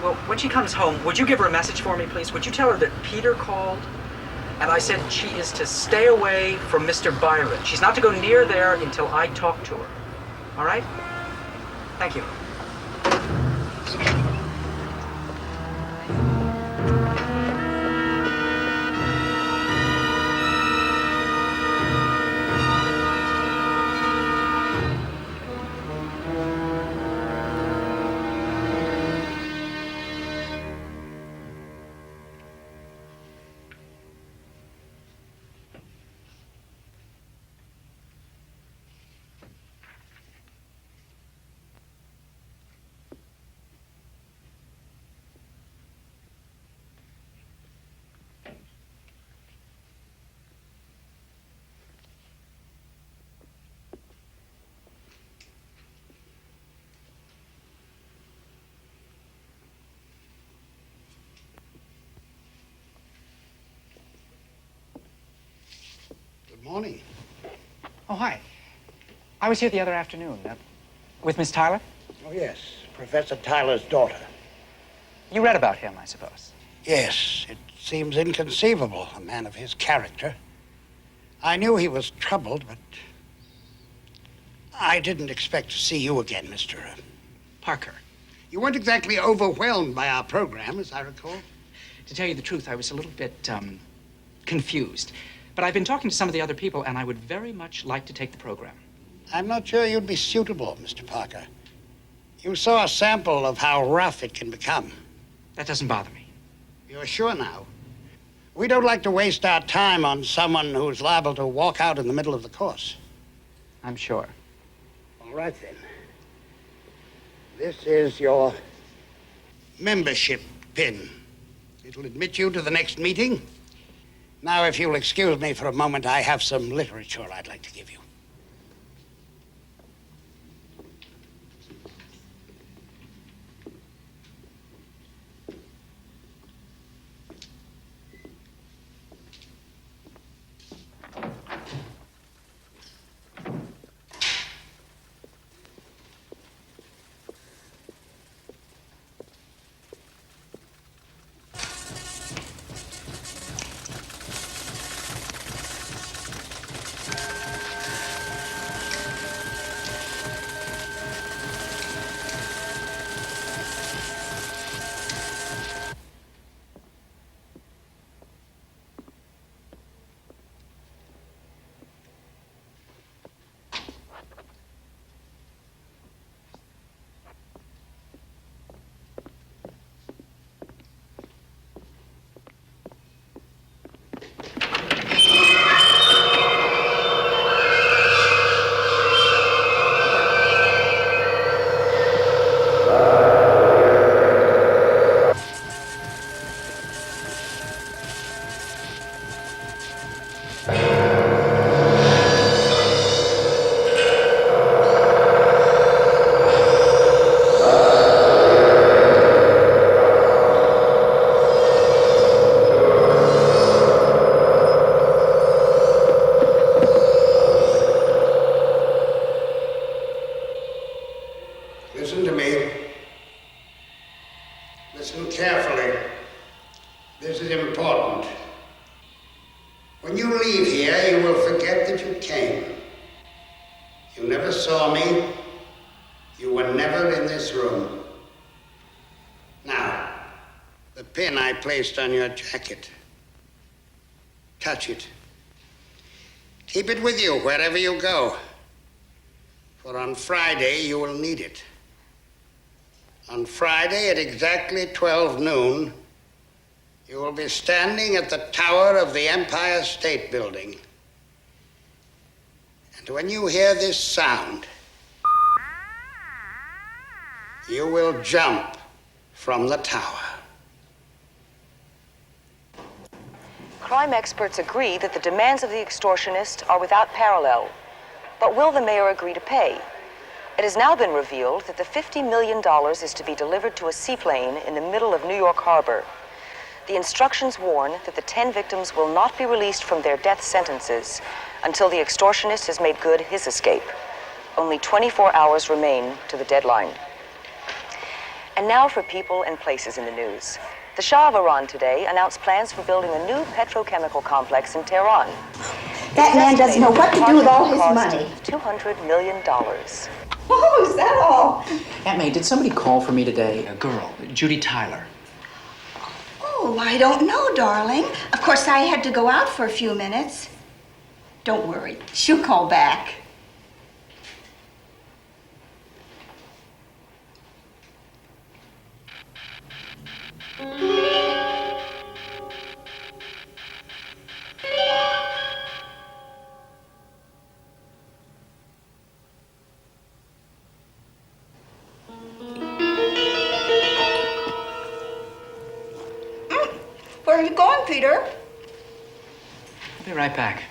Well, when she comes home, would you give her a message for me, please? Would you tell her that Peter called And I said she is to stay away from Mr. Byron. She's not to go near there until I talk to her. All right? Thank you. Morning. Oh, hi. I was here the other afternoon. With Miss Tyler? Oh, yes. Professor Tyler's daughter. You read about him, I suppose. Yes. It seems inconceivable, a man of his character. I knew he was troubled, but I didn't expect to see you again, Mr. Parker. You weren't exactly overwhelmed by our program, as I recall. To tell you the truth, I was a little bit, confused. But I've been talking to some of the other people, and I would very much like to take the program. I'm not sure you'd be suitable, Mr. Parker. You saw a sample of how rough it can become. That doesn't bother me. You're sure now? We don't like to waste our time on someone who's liable to walk out in the middle of the course. I'm sure. All right, then. This is your membership pin. It'll admit you to the next meeting. Now, if you'll excuse me for a moment, I have some literature I'd like to give you. Listen to me. Listen carefully. This is important. When you leave here, you will forget that you came. You never saw me. You were never in this room. Now, the pin I placed on your jacket. Touch it. Keep it with you wherever you go. For on Friday, you will need it. On Friday at exactly 12 noon, you will be standing at the tower of the Empire State Building. And when you hear this sound, you will jump from the tower. Crime experts agree that the demands of the extortionist are without parallel. But will the mayor agree to pay? It has now been revealed that the $50 million is to be delivered to a seaplane in the middle of New York Harbor. The instructions warn that the 10 victims will not be released from their death sentences until the extortionist has made good his escape. Only 24 hours remain to the deadline. And now for people and places in the news. The Shah of Iran today announced plans for building a new petrochemical complex in Tehran. That man doesn't know what to do with all his Cost money. $200 million. Oh, is that all? Aunt May, did somebody call for me today? A girl, Judy Tyler. Oh, I don't know, darling. Of course, I had to go out for a few minutes. Don't worry, she'll call back. Where are you going, Peter? I'll be right back.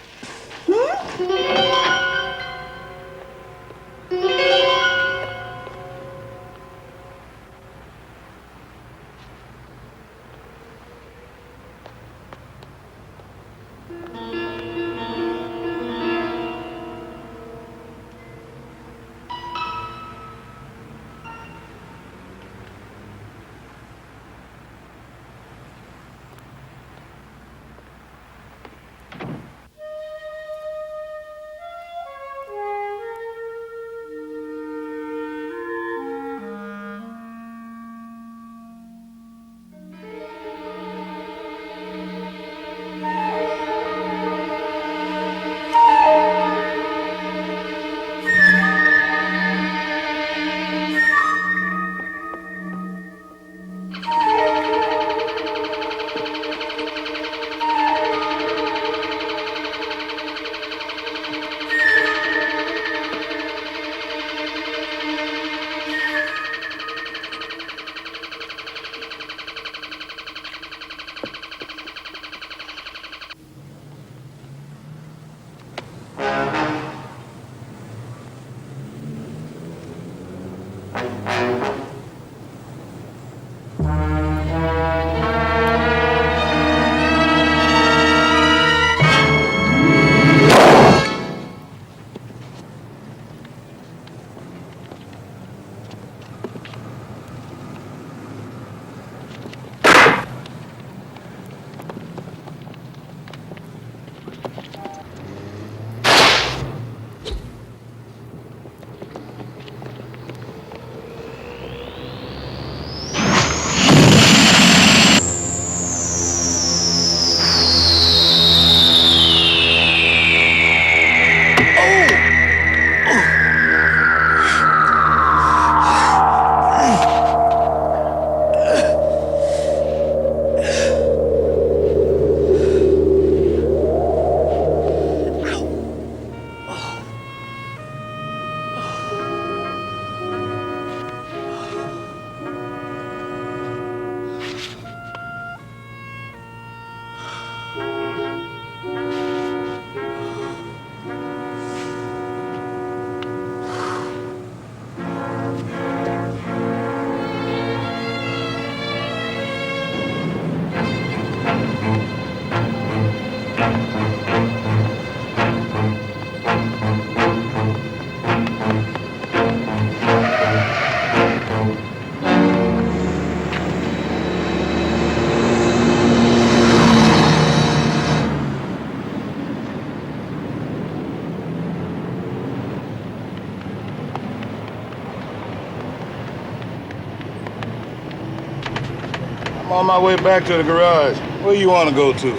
I'm on my way back to the garage. Where you want to go to?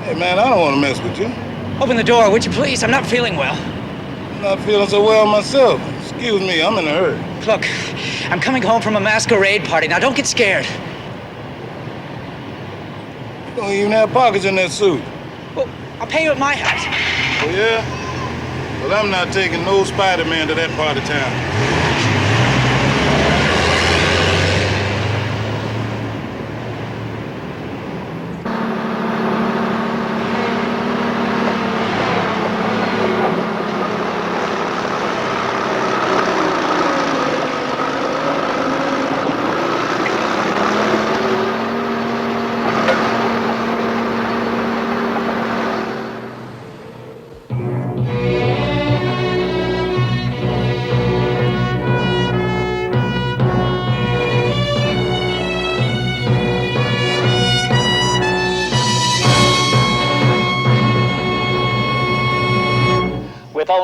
Hey, man, I don't want to mess with you. Open the door, would you please? I'm not feeling well. I'm not feeling so well myself. Excuse me, I'm in a hurry. Look, I'm coming home from a masquerade party. Now, don't get scared. You don't even have pockets in that suit. Well, I'll pay you at my house. Oh, yeah? Well, I'm not taking no Spiderman to that part of town.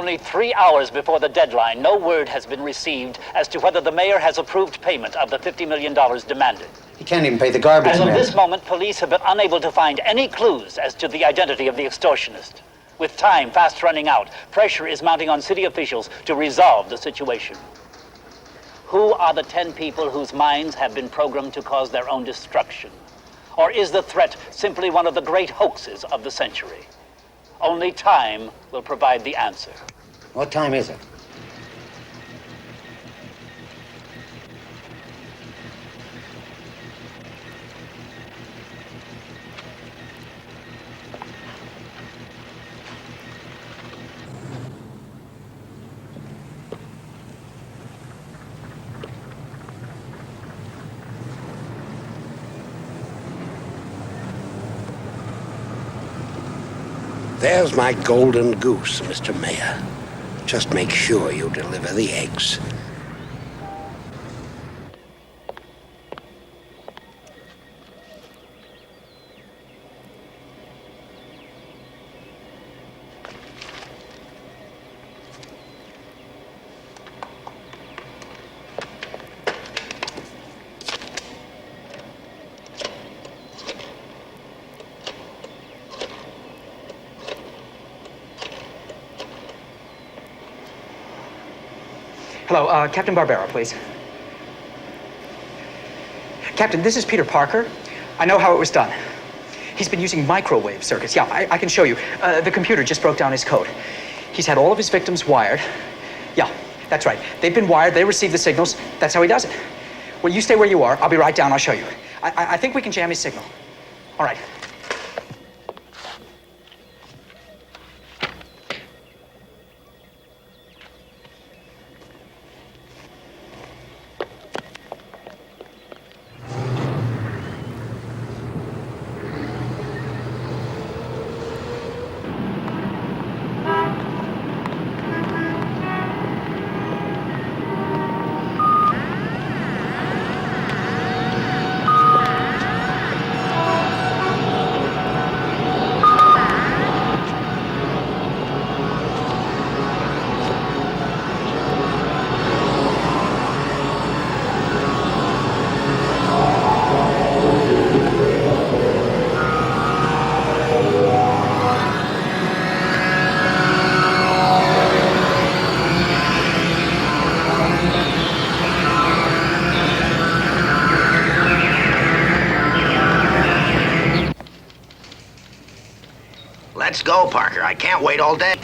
only 3 hours before the deadline, no word has been received as to whether the mayor has approved payment of the $50 million demanded. He can't even pay the garbage As of man. this moment, police have been unable to find any clues as to the identity of the extortionist. With time fast running out, pressure is mounting on city officials to resolve the situation. Who are the 10 people whose minds have been programmed to cause their own destruction? Or is the threat simply one of the great hoaxes of the century? Only time will provide the answer. What time is it? There's my golden goose, Mr. Mayor. Just make sure you deliver the eggs. Hello, Captain Barbera, please. Captain, this is Peter Parker. I know how it was done. He's been using microwave circuits. Yeah, I can show you. The computer just broke down his code. He's had all of his victims wired. Yeah, that's right. They've been wired, they receive the signals. That's how he does it. Well, you stay where you are. I'll be right down, I'll show you. I think we can jam his signal. All right. Let's go, Parker. I can't wait all day.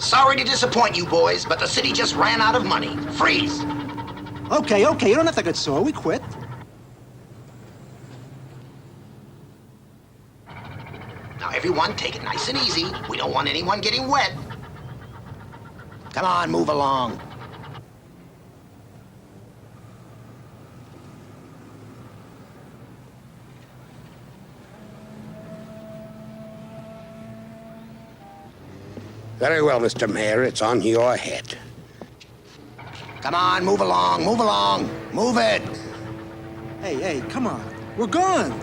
Sorry to disappoint you boys, but the city just ran out of money. Freeze! Okay, you don't have to get sore. We quit. Now, everyone, take it nice and easy. We don't want anyone getting wet. Come on, move along. Very well, Mr. Mayor, it's on your head. Come on, move along, move along. Move it. Hey, come on. We're gone.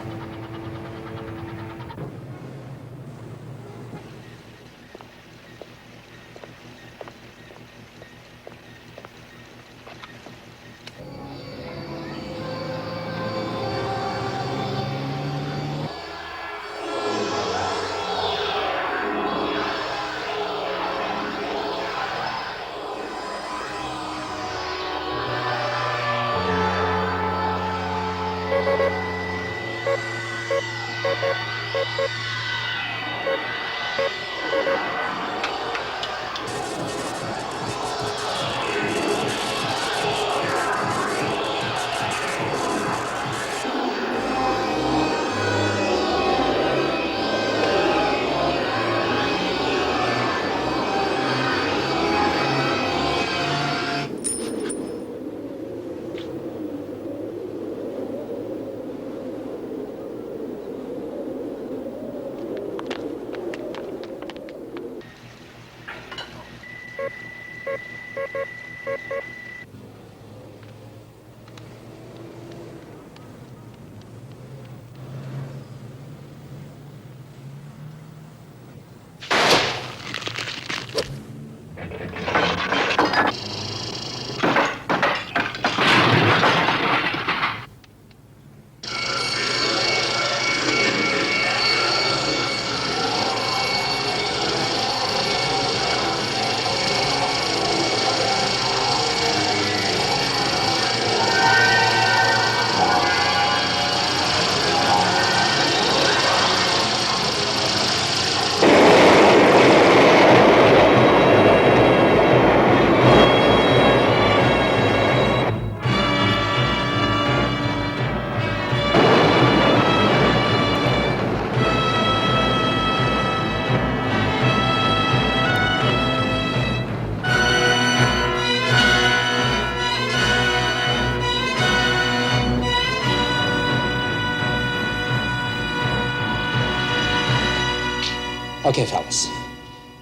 Okay, fellas,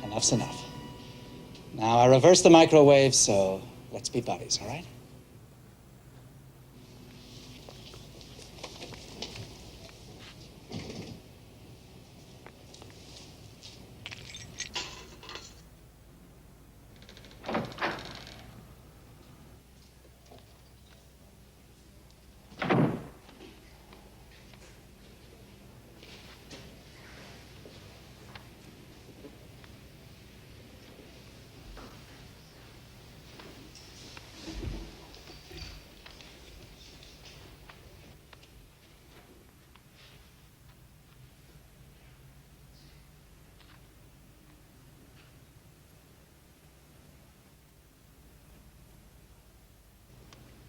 enough's enough. Now, I reversed the microwave, so let's be buddies, all right?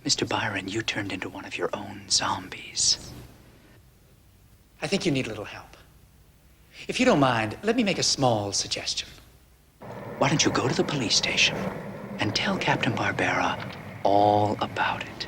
Mr. Byron, you turned into one of your own zombies. I think you need a little help. If you don't mind, let me make a small suggestion. Why don't you go to the police station and tell Captain Barbera all about it?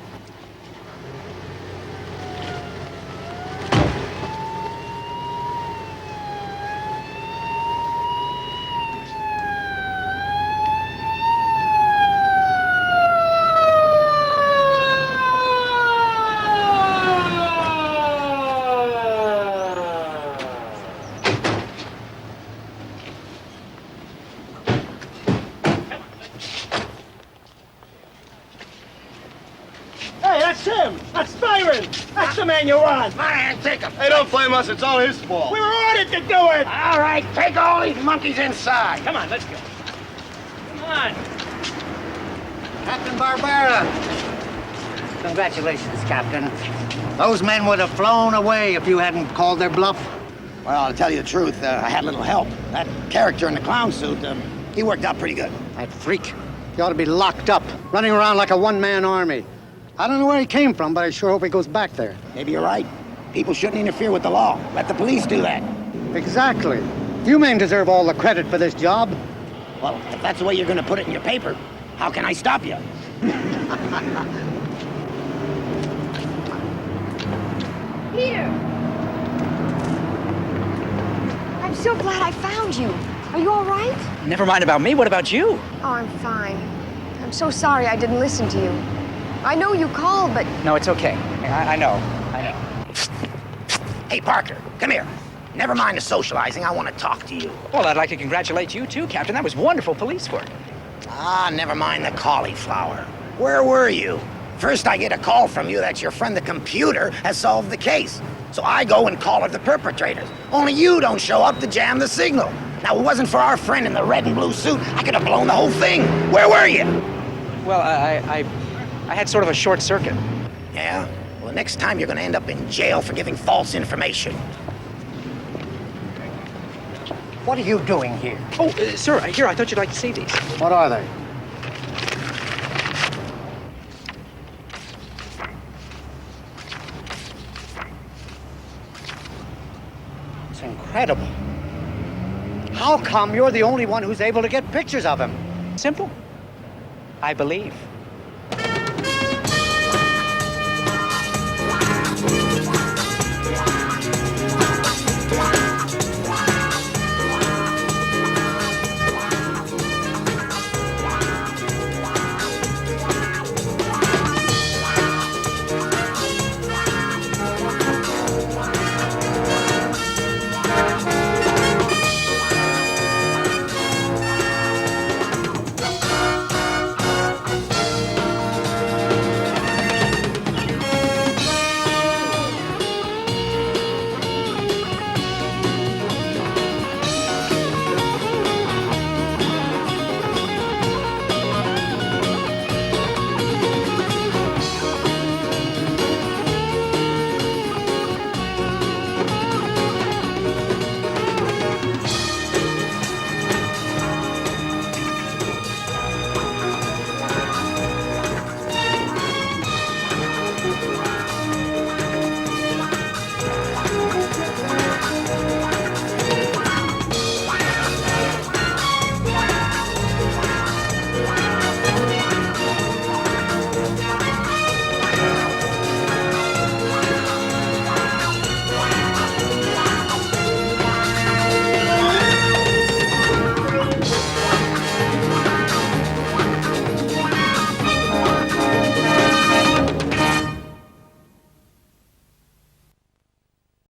That's him! That's Byron! That's the man you're on! My hand, take him! Hey, don't blame us. It's all his fault. We were ordered to do it! All right, take all these monkeys inside. Come on, let's go. Come on. Captain Barbera. Congratulations, Captain. Those men would have flown away if you hadn't called their bluff. Well, to tell you the truth, I had a little help. That character in the clown suit, He worked out pretty good. That freak. He ought to be locked up, running around like a one-man army. I don't know where he came from, but I sure hope he goes back there. Maybe you're right. People shouldn't interfere with the law. Let the police do that. Exactly. You men deserve all the credit for this job. Well, if that's the way you're going to put it in your paper, how can I stop you? Peter! I'm so glad I found you. Are you all right? Never mind about me. What about you? Oh, I'm fine. I'm so sorry I didn't listen to you. I know you called, but... No, it's okay. I know. Hey, Parker, come here. Never mind the socializing. I want to talk to you. Well, I'd like to congratulate you too, Captain. That was wonderful police work. Ah, never mind the cauliflower. Where were you? First, I get a call from you that your friend the computer has solved the case. So I go and call up the perpetrators. Only you don't show up to jam the signal. Now, if it wasn't for our friend in the red and blue suit, I could have blown the whole thing. Where were you? Well, I had sort of a short circuit. Yeah? Well, next time you're going to end up in jail for giving false information. What are you doing here? Oh, sir, here, I thought you'd like to see these. What are they? It's incredible. How come you're the only one who's able to get pictures of him? Simple. I believe.